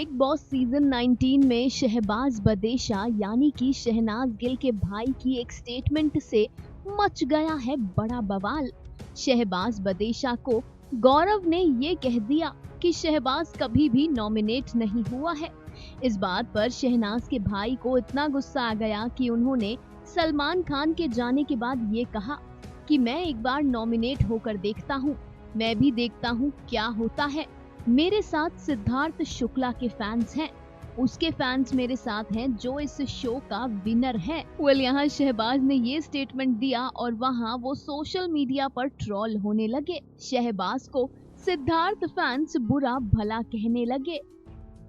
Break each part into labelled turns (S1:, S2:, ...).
S1: Big boss season 19 में शहबाज बदेशा यानी कि शहनाज गिल के भाई की एक स्टेटमेंट से मच गया है बड़ा बवाल। शहबाज बदेशा को गौरव ने ये कह दिया कि शहबाज कभी भी नॉमिनेट नहीं हुआ है। इस बात पर शहनाज के भाई को इतना गुस्सा आ गया कि उन्होंने सलमान खान के जाने के बाद ये कहा कि मैं एक बार नॉमिनेट होकर देखता हूँ, मैं भी देखता हूँ क्या होता है। मेरे साथ सिद्धार्थ शुक्ला के फैंस हैं, उसके फैंस मेरे साथ हैं जो इस शो का विनर है। यहाँ शहबाज ने ये स्टेटमेंट दिया और वहाँ वो सोशल मीडिया पर ट्रोल होने लगे। शहबाज को सिद्धार्थ फैंस बुरा भला कहने लगे।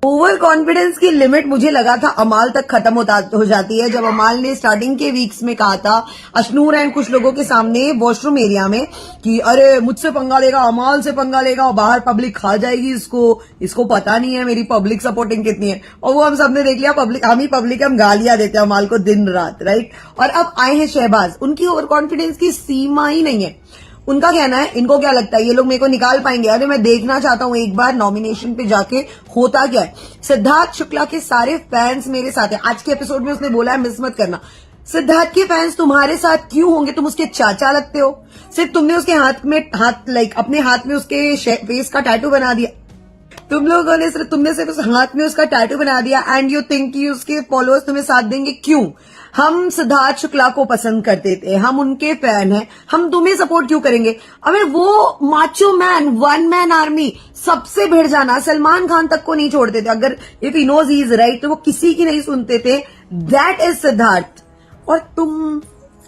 S2: ओवर कॉन्फिडेंस की लिमिट मुझे लगा था अमाल तक खत्म हो जाती है जब अमाल ने स्टार्टिंग के वीक्स में कहा था अशनूर एंड कुछ लोगों के सामने वॉशरूम एरिया में कि अरे मुझसे पंगा लेगा, अमाल से पंगा लेगा और बाहर पब्लिक खा जाएगी इसको पता नहीं है मेरी पब्लिक सपोर्टिंग कितनी है। और वो हम सबने देख लिया, पब्लिक हम गालियां देते हैं अमाल को दिन रात, राइट। और अब आए हैं शहबाज, उनकी ओवर कॉन्फिडेंस की सीमा ही नहीं है। उनका कहना है, इनको क्या लगता है ये लोग मेरे को निकाल पाएंगे? अरे मैं देखना चाहता हूं एक बार नॉमिनेशन पे जाके होता क्या है। सिद्धार्थ शुक्ला के सारे फैंस मेरे साथ हैं। आज के एपिसोड में उसने बोला है मिस मत करना। सिद्धार्थ के फैंस तुम्हारे साथ क्यों होंगे? तुम उसके चाचा लगते हो। सिर्फ तुमने उसके अपने हाथ में उसके फेस का टैटू बना दिया। तुमने सिर्फ उस हाथ में उसका टैटू बना दिया एंड यू थिंक कि उसके फॉलोअर्स तुम्हें साथ देंगे? क्यों? हम सिद्धार्थ शुक्ला को पसंद करते थे, हम उनके फैन हैं, हम तुम्हें सपोर्ट क्यों करेंगे? अबे वो macho man, one man army, सबसे भिड़ जाना, सलमान खान तक को नहीं छोड़ते थे। अगर if he knows he is right तो वो किसी की नहीं सुनते थे। That is Siddharth. और तुम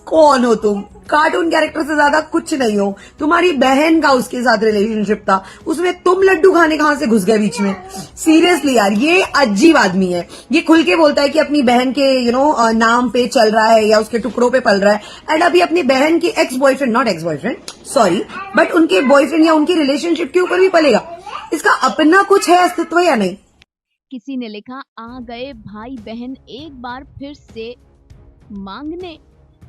S2: कौन हो? तुम कार्टून कैरेक्टर से ज्यादा कुछ नहीं हो। तुम्हारी बहन का उसके साथ रिलेशनशिप था, उसमें तुम लड्डू खाने कहां से घुस गए बीच में? सीरियसली यार, ये अजीब आदमी है। ये खुल के बोलता है कि अपनी बहन के नाम पे चल रहा है या उसके टुकड़ों पे पल रहा है, एंड अभी अपनी बहन की not ex boyfriend sorry but उनके बॉयफ्रेंड या उनकी रिलेशनशिप के ऊपर भी पलेगा। इसका अपना कुछ है अस्तित्व या नहीं?
S1: किसी ने लिखा आ गए भाई बहन एक बार फिर से मांगने,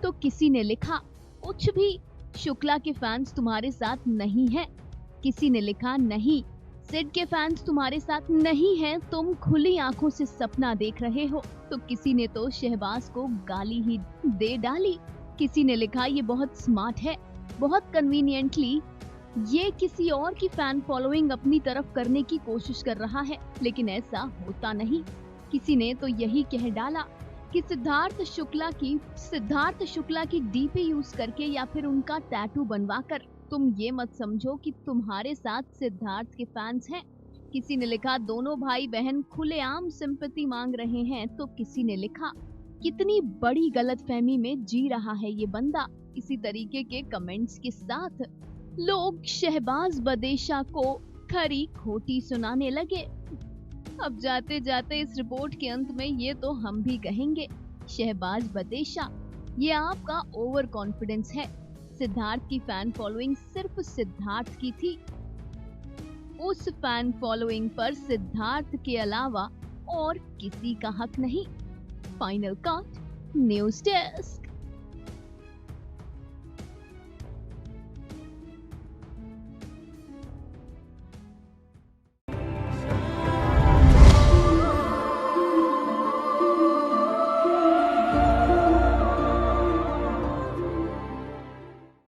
S1: तो किसी ने लिखा कुछ भी, शुक्ला के फैंस तुम्हारे साथ नहीं हैं। किसी ने लिखा नहीं, सिड के फैंस तुम्हारे साथ नहीं हैं, तुम खुली आंखों से सपना देख रहे हो। तो किसी ने तो शहबाज को गाली ही दे डाली। किसी ने लिखा ये बहुत स्मार्ट है, बहुत कन्वीनियंटली ये किसी और की फैन फॉलोइंग अपनी तरफ करने की कोशिश कर रहा है, लेकिन ऐसा होता नहीं। किसी ने तो यही कह डाला कि सिद्धार्थ शुक्ला की डीपी यूज करके या फिर उनका टैटू बनवाकर तुम ये मत समझो कि तुम्हारे साथ सिद्धार्थ के फैंस हैं। किसी ने लिखा दोनों भाई बहन खुलेआम सिंपैथी मांग रहे हैं। तो किसी ने लिखा कितनी बड़ी गलतफहमी में जी रहा है ये बंदा। इसी तरीके के कमेंट्स के साथ लोग शहबाज बदेशा को खरी खोटी सुनाने लगे। अब जाते जाते इस रिपोर्ट के अंत में ये तो हम भी कहेंगे, शहबाज बदेशा, ये आपका ओवर कॉन्फिडेंस है। सिद्धार्थ की फैन फॉलोइंग सिर्फ सिद्धार्थ की थी, उस फैन फॉलोइंग पर सिद्धार्थ के अलावा और किसी का हक नहीं। Final cut, news desk.